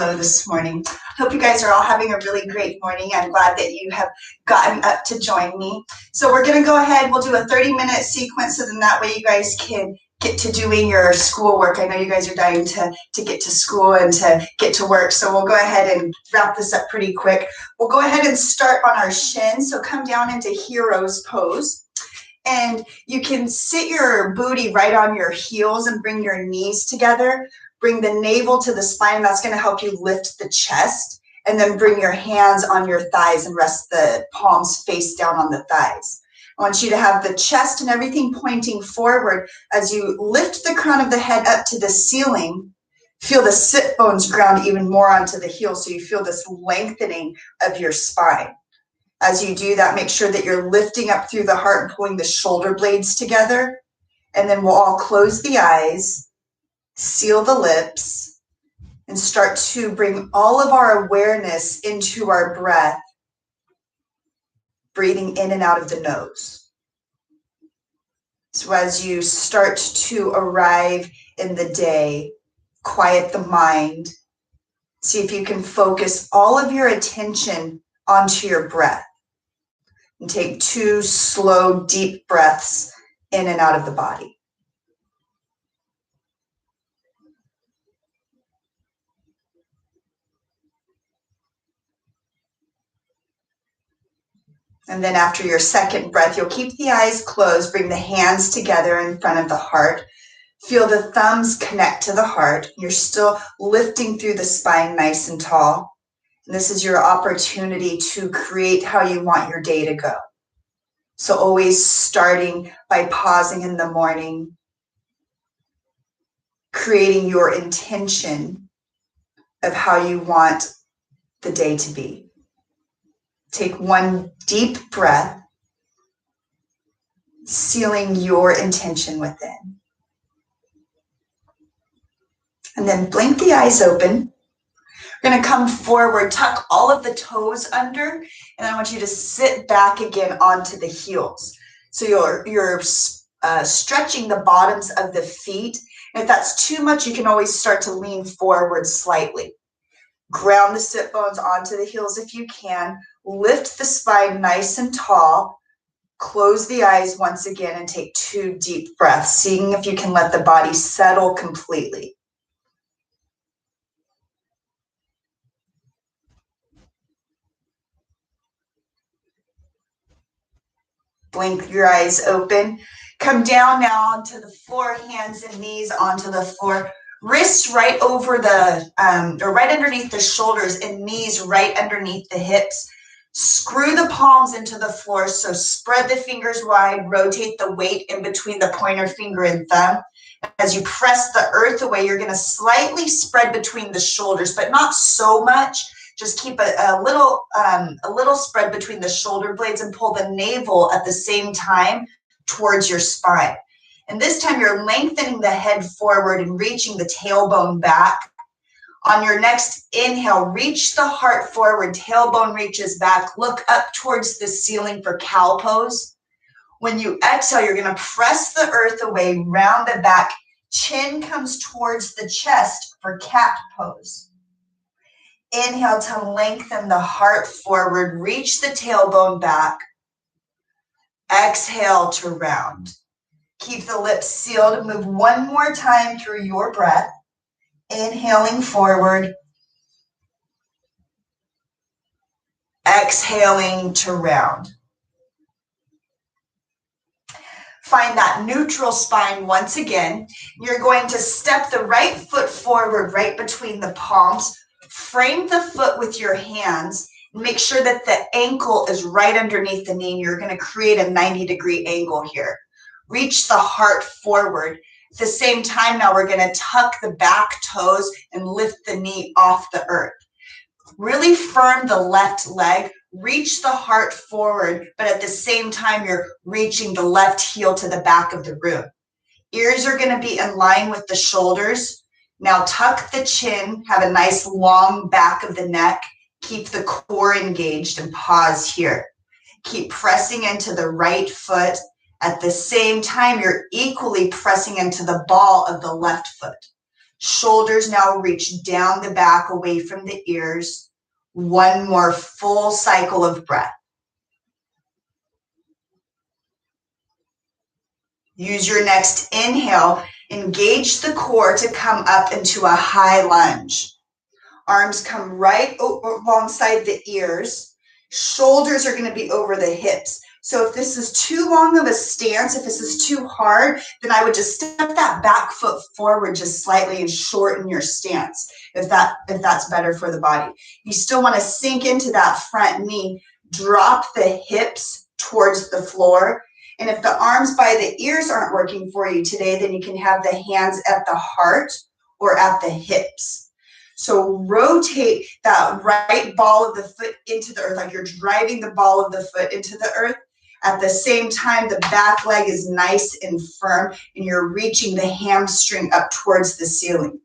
this morning. Hope you guys are all having a really great morning. I'm glad that you have gotten up to join me. So we're going to go ahead. We'll do a 30-minute sequence, so then that way you guys can get to doing your schoolwork. I know you guys are dying to get to school and to get to work. So we'll go ahead and wrap this up pretty quick. We'll go ahead and start on our shins. So come down into hero's pose. And you can sit your booty right on your heels and bring your knees together. Bring the navel to the spine. That's going to help you lift the chest. And then bring your hands on your thighs and rest the palms face down on the thighs. I want you to have the chest and everything pointing forward. As you lift the crown of the head up to the ceiling, feel the sit bones ground even more onto the heels, so you feel this lengthening of your spine. As you do that, make sure that you're lifting up through the heart and pulling the shoulder blades together. And then we'll all close the eyes, seal the lips, and start to bring all of our awareness into our breath, breathing in and out of the nose. So as you start to arrive in the day, quiet the mind. See if you can focus all of your attention onto your breath. And take 2 slow, deep breaths in and out of the body. And then after your second breath, you'll keep the eyes closed, bring the hands together in front of the heart. Feel the thumbs connect to the heart. You're still lifting through the spine nice and tall. And this is your opportunity to create how you want your day to go. So always starting by pausing in the morning, creating your intention of how you want the day to be. Take 1 deep breath, sealing your intention within. And then blink the eyes open. We're going to come forward, tuck all of the toes under, and I want you to sit back again onto the heels. So you're stretching the bottoms of the feet. And if that's too much, you can always start to lean forward slightly. Ground the sit bones onto the heels if you can. Lift the spine nice and tall. Close the eyes once again and take 2 deep breaths, seeing if you can let the body settle completely. Blink your eyes open. Come down now onto the floor, hands and knees onto the floor. Wrists right over or right underneath the shoulders and knees right underneath the hips. Screw the palms into the floor, so spread the fingers wide, rotate the weight in between the pointer finger and thumb. As you press the earth away, you're going to slightly spread between the shoulders, but not so much. Just keep a little spread between the shoulder blades and pull the navel at the same time towards your spine. And this time you're lengthening the head forward and reaching the tailbone back. On your next inhale, reach the heart forward, tailbone reaches back, look up towards the ceiling for cow pose. When you exhale, you're going to press the earth away, round the back, chin comes towards the chest for cat pose. Inhale to lengthen the heart forward, reach the tailbone back. Exhale to round. Keep the lips sealed and move 1 more time through your breath. Inhaling forward. Exhaling to round. Find that neutral spine once again. You're going to step the right foot forward right between the palms. Frame the foot with your hands. Make sure that the ankle is right underneath the knee. You're going to create a 90-degree angle here. Reach the heart forward. At the same time, now we're going to tuck the back toes and lift the knee off the earth. Really firm the left leg. Reach the heart forward, but at the same time, you're reaching the left heel to the back of the room. Ears are going to be in line with the shoulders. Now tuck the chin, have a nice long back of the neck. Keep the core engaged and pause here. Keep pressing into the right foot. At the same time, you're equally pressing into the ball of the left foot. Shoulders now reach down the back away from the ears. One more full cycle of breath. Use your next inhale. Engage the core to come up into a high lunge. Arms come right alongside the ears. Shoulders are going to be over the hips. So if this is too long of a stance, if this is too hard, then I would just step that back foot forward just slightly and shorten your stance if that's better for the body. You still want to sink into that front knee, drop the hips towards the floor. And if the arms by the ears aren't working for you today, then you can have the hands at the heart or at the hips. So rotate that right ball of the foot into the earth, like you're driving the ball of the foot into the earth. At the same time, the back leg is nice and firm, and you're reaching the hamstring up towards the ceiling.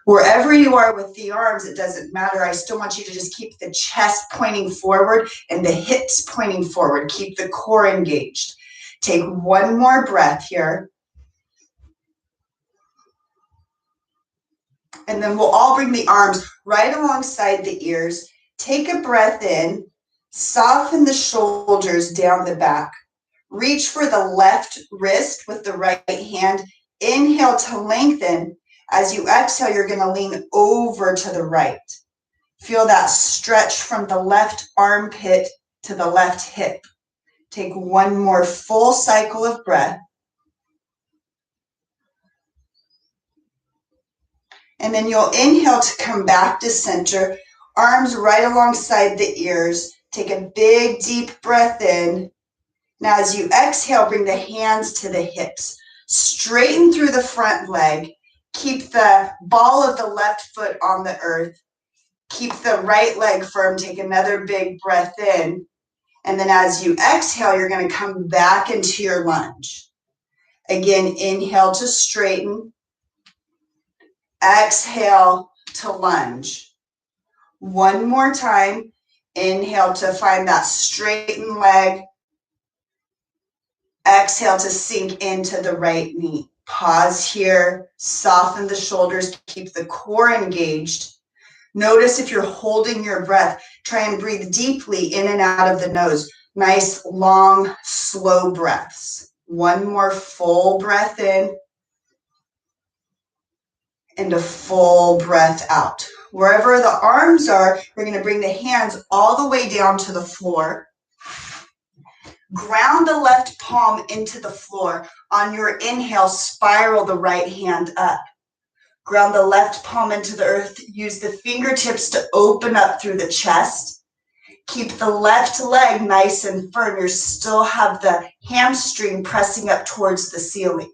Wherever you are with the arms, it doesn't matter. I still want you to just keep the chest pointing forward and the hips pointing forward. Keep the core engaged. Take one more breath here. And then we'll all bring the arms right alongside the ears. Take a breath in. Soften the shoulders down the back. Reach for the left wrist with the right hand. Inhale to lengthen. As you exhale, you're going to lean over to the right. Feel that stretch from the left armpit to the left hip. Take one more full cycle of breath. And then you'll inhale to come back to center. Arms right alongside the ears. Take a big, deep breath in. Now, as you exhale, bring the hands to the hips. Straighten through the front leg. Keep the ball of the left foot on the earth. Keep the right leg firm. Take another big breath in. And then as you exhale, you're going to come back into your lunge. Again, inhale to straighten. Exhale to lunge. One more time. Inhale to find that straightened leg. Exhale to sink into the right knee. Pause here. Soften the shoulders. Keep the core engaged. Notice if you're holding your breath, try and breathe deeply in and out of the nose. Nice, long, slow breaths. One more full breath in and a full breath out. Wherever the arms are, we're going to bring the hands all the way down to the floor. Ground the left palm into the floor. On your inhale, spiral the right hand up. Ground the left palm into the earth. Use the fingertips to open up through the chest. Keep the left leg nice and firm. You still have the hamstring pressing up towards the ceiling.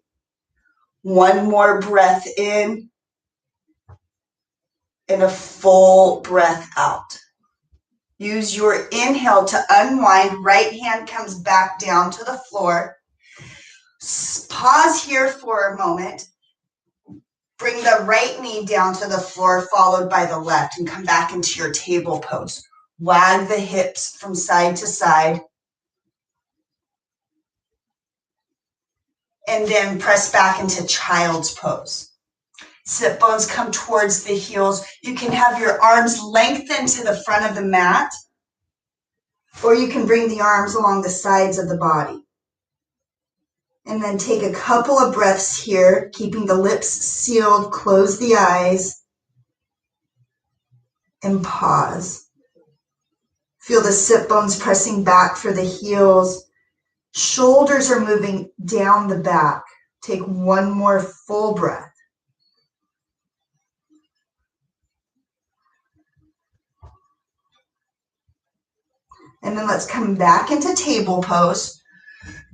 One more breath in and a full breath out. Use your inhale to unwind. Right hand comes back down to the floor. Pause here for a moment. Bring the right knee down to the floor, followed by the left, and come back into your table pose. Wag the hips from side to side. And then press back into child's pose. Sit bones come towards the heels. You can have your arms lengthen to the front of the mat, or you can bring the arms along the sides of the body. And then take a couple of breaths here, keeping the lips sealed. Close the eyes and pause. Feel the sit bones pressing back for the heels. Shoulders are moving down the back. Take one more full breath. And then let's come back into table pose.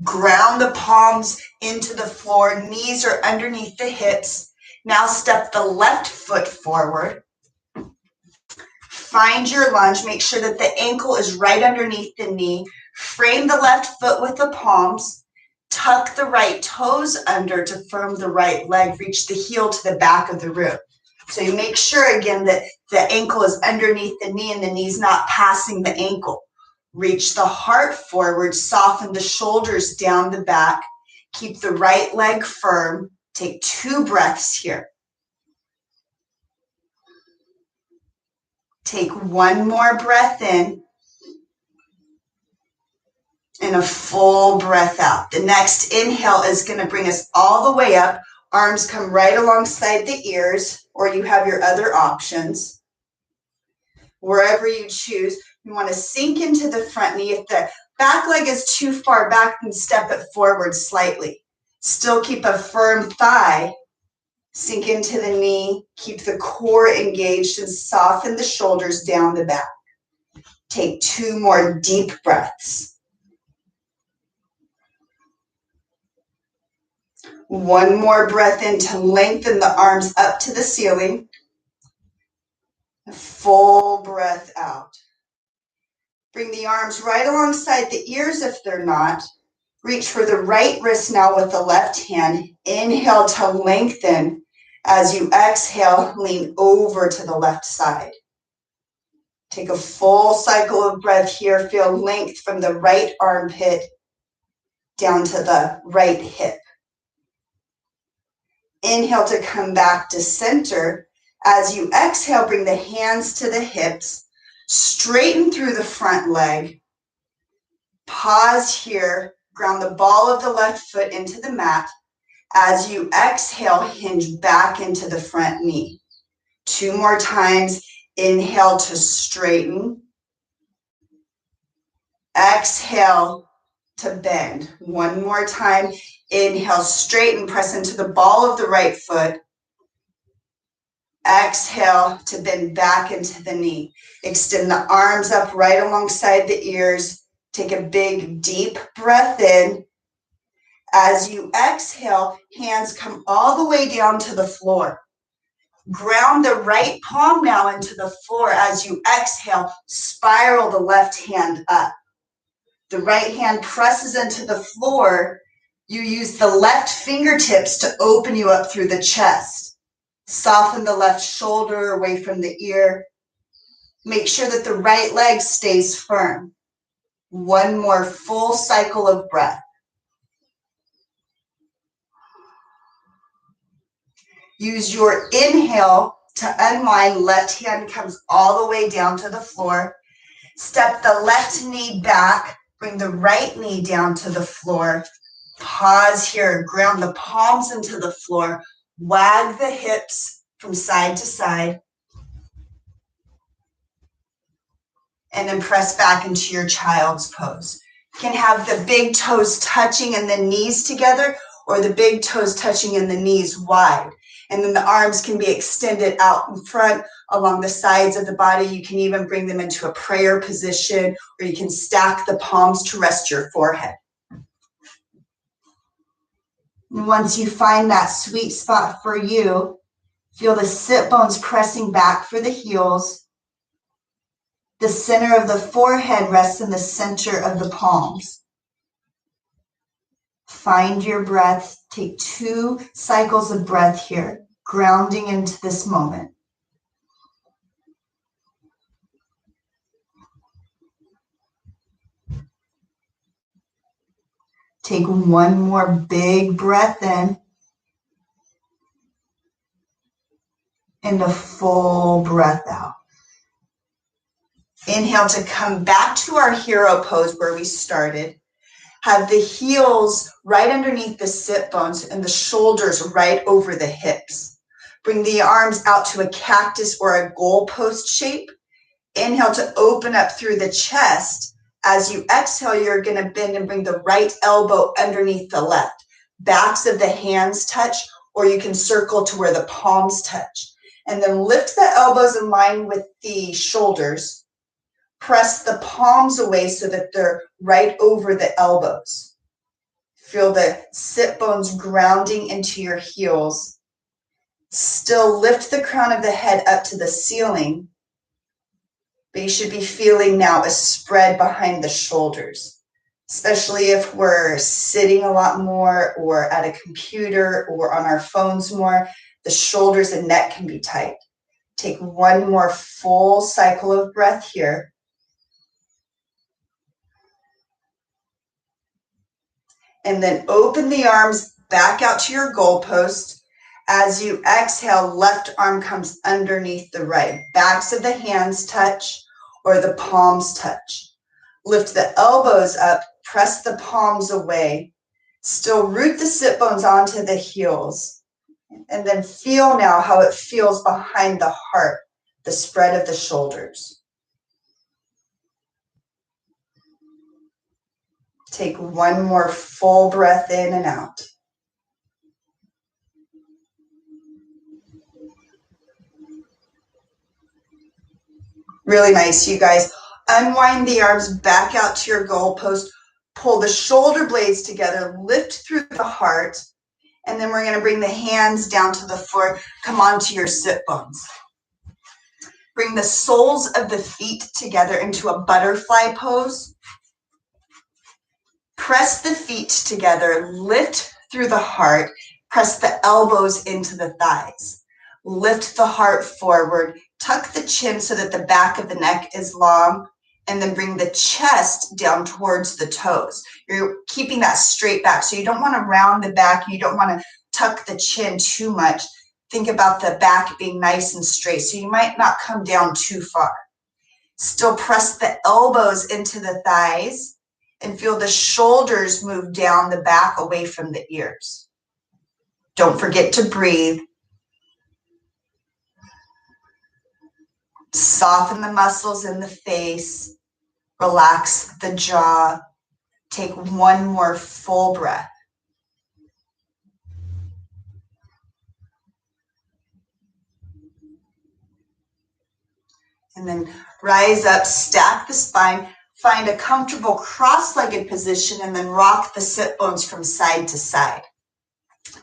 Ground the palms into the floor. Knees are underneath the hips. Now step the left foot forward. Find your lunge. Make sure that the ankle is right underneath the knee. Frame the left foot with the palms. Tuck the right toes under to firm the right leg. Reach the heel to the back of the rib. So you make sure again that the ankle is underneath the knee and the knee's not passing the ankle. Reach the heart forward, soften the shoulders down the back. Keep the right leg firm. Take 2 breaths here. Take one more breath in and a full breath out. The next inhale is going to bring us all the way up. Arms come right alongside the ears, or you have your other options. Wherever you choose, you want to sink into the front knee. If the back leg is too far back, then step it forward slightly. Still keep a firm thigh. Sink into the knee. Keep the core engaged and soften the shoulders down the back. Take 2 more deep breaths. One more breath in to lengthen the arms up to the ceiling. A full breath out. Bring the arms right alongside the ears if they're not. Reach for the right wrist now with the left hand. Inhale to lengthen. As you exhale, lean over to the left side. Take a full cycle of breath here. Feel length from the right armpit down to the right hip. Inhale to come back to center. As you exhale, bring the hands to the hips. Straighten through the front leg. Pause here. Ground the ball of the left foot into the mat. As you exhale, hinge back into the front knee. 2 more times. Inhale to straighten. Exhale to bend. 1 more time. Inhale, straighten, press into the ball of the right foot. Exhale to bend back into the knee. Extend the arms up right alongside the ears. Take a big, deep breath in. As you exhale, hands come all the way down to the floor. Ground the right palm now into the floor. As you exhale, spiral the left hand up. The right hand presses into the floor. You use the left fingertips to open you up through the chest. Soften the left shoulder away from the ear. Make sure that the right leg stays firm. 1 more full cycle of breath. Use your inhale to unwind. Left hand comes all the way down to the floor. Step the left knee back. Bring the right knee down to the floor. Pause here. Ground the palms into the floor. Wag the hips from side to side. And then press back into your child's pose. You can have the big toes touching and the knees together, or the big toes touching and the knees wide. And then the arms can be extended out in front along the sides of the body. You can even bring them into a prayer position, or you can stack the palms to rest your forehead. And once you find that sweet spot for you, feel the sit bones pressing back for the heels. The center of the forehead rests in the center of the palms. Find your breath. Take 2 cycles of breath here, grounding into this moment. Take 1 more big breath in. And a full breath out. Inhale to come back to our hero pose where we started. Have the heels right underneath the sit bones and the shoulders right over the hips. Bring the arms out to a cactus or a goalpost shape. Inhale to open up through the chest. As you exhale, you're going to bend and bring the right elbow underneath the left. Backs of the hands touch, or you can circle to where the palms touch. And then lift the elbows in line with the shoulders. Press the palms away so that they're right over the elbows. Feel the sit bones grounding into your heels. Still lift the crown of the head up to the ceiling. But you should be feeling now a spread behind the shoulders, especially if we're sitting a lot more or at a computer or on our phones more. The shoulders and neck can be tight. Take 1 more full cycle of breath here. And then open the arms back out to your goalpost. As you exhale, left arm comes underneath the right. Backs of the hands touch or the palms touch. Lift the elbows up, press the palms away. Still root the sit bones onto the heels. And then feel now how it feels behind the heart, the spread of the shoulders. Take one more full breath in and out. Really nice, you guys. Unwind the arms back out to your goalpost. Pull the shoulder blades together, lift through the heart, and then we're going to bring the hands down to the floor. Come onto your sit bones. Bring the soles of the feet together into a butterfly pose. Press the feet together, lift through the heart, press the elbows into the thighs. Lift the heart forward, tuck the chin so that the back of the neck is long, and then bring the chest down towards the toes. You're keeping that straight back, so you don't want to round the back, you don't want to tuck the chin too much. Think about the back being nice and straight, so you might not come down too far. Still press the elbows into the thighs and feel the shoulders move down the back away from the ears. Don't forget to breathe. Soften the muscles in the face. Relax the jaw. Take one more full breath. And then rise up, stack the spine, find a comfortable cross-legged position, and then rock the sit bones from side to side.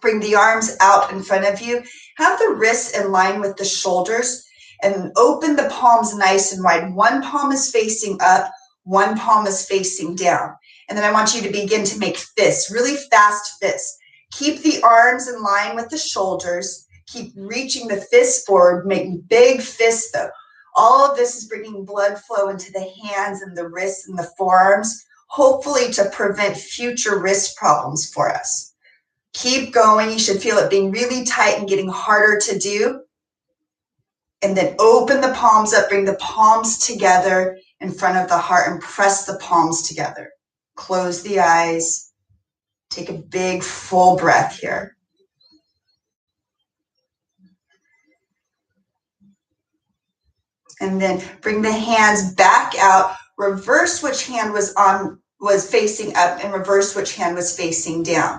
Bring the arms out in front of you. Have the wrists in line with the shoulders, and open the palms nice and wide. One palm is facing up, one palm is facing down. And then I want you to begin to make fists, really fast fists. Keep the arms in line with the shoulders. Keep reaching the fists forward, making big fists though. All of this is bringing blood flow into the hands and the wrists and the forearms, hopefully to prevent future wrist problems for us. Keep going. You should feel it being really tight and getting harder to do. And then open the palms up, bring the palms together in front of the heart and press the palms together. Close the eyes. Take a big full breath here. And then bring the hands back out. Reverse which hand was facing up and reverse which hand was facing down.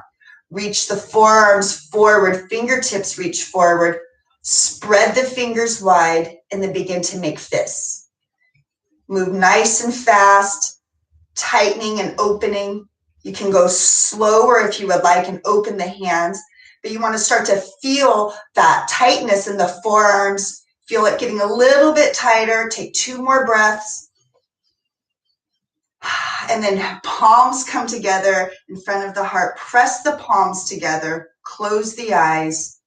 Reach the forearms forward, fingertips reach forward. Spread the fingers wide and then begin to make fists. Move nice and fast, tightening and opening. You can go slower if you would like and open the hands, but you want to start to feel that tightness in the forearms. Feel it getting a little bit tighter. Take 2 more breaths. And then palms come together in front of the heart. Press the palms together. Close the eyes.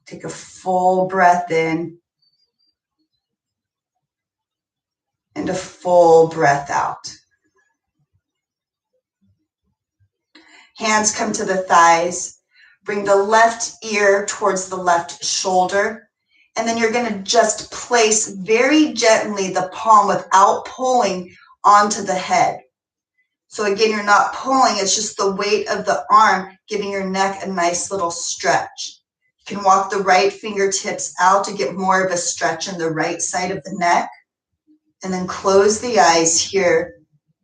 Take a full breath in and a full breath out. Hands come to the thighs. Bring the left ear towards the left shoulder. And then you're going to just place very gently the palm without pulling onto the head. So again, you're not pulling, it's just the weight of the arm giving your neck a nice little stretch. You can walk the right fingertips out to get more of a stretch in the right side of the neck. And then close the eyes here.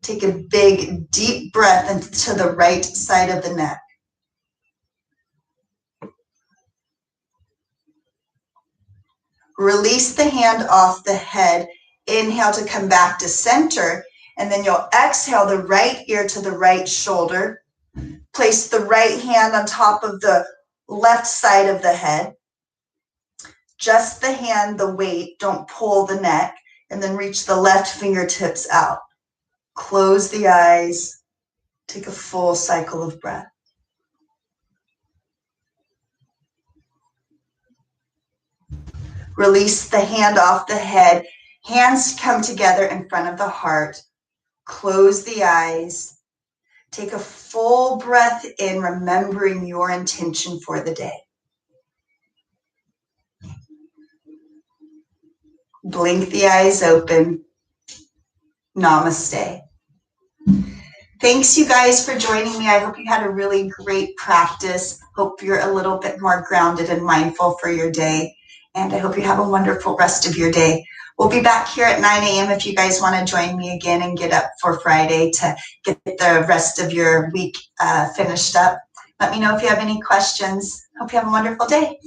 Take a big, deep breath into the right side of the neck. Release the hand off the head. Inhale to come back to center. And then you'll exhale the right ear to the right shoulder. Place the right hand on top of the left side of the head. Just the hand, the weight, don't pull the neck. And then reach the left fingertips out. Close the eyes. Take a full cycle of breath. Release the hand off the head. Hands come together in front of the heart. Close the eyes. Take a full breath in, remembering your intention for the day. Blink the eyes open. Namaste. Thanks, you guys, for joining me. I hope you had a really great practice. Hope you're a little bit more grounded and mindful for your day. And I hope you have a wonderful rest of your day. We'll be back here at 9 a.m. if you guys want to join me again and get up for Friday to get the rest of your week finished up. Let me know if you have any questions. Hope you have a wonderful day.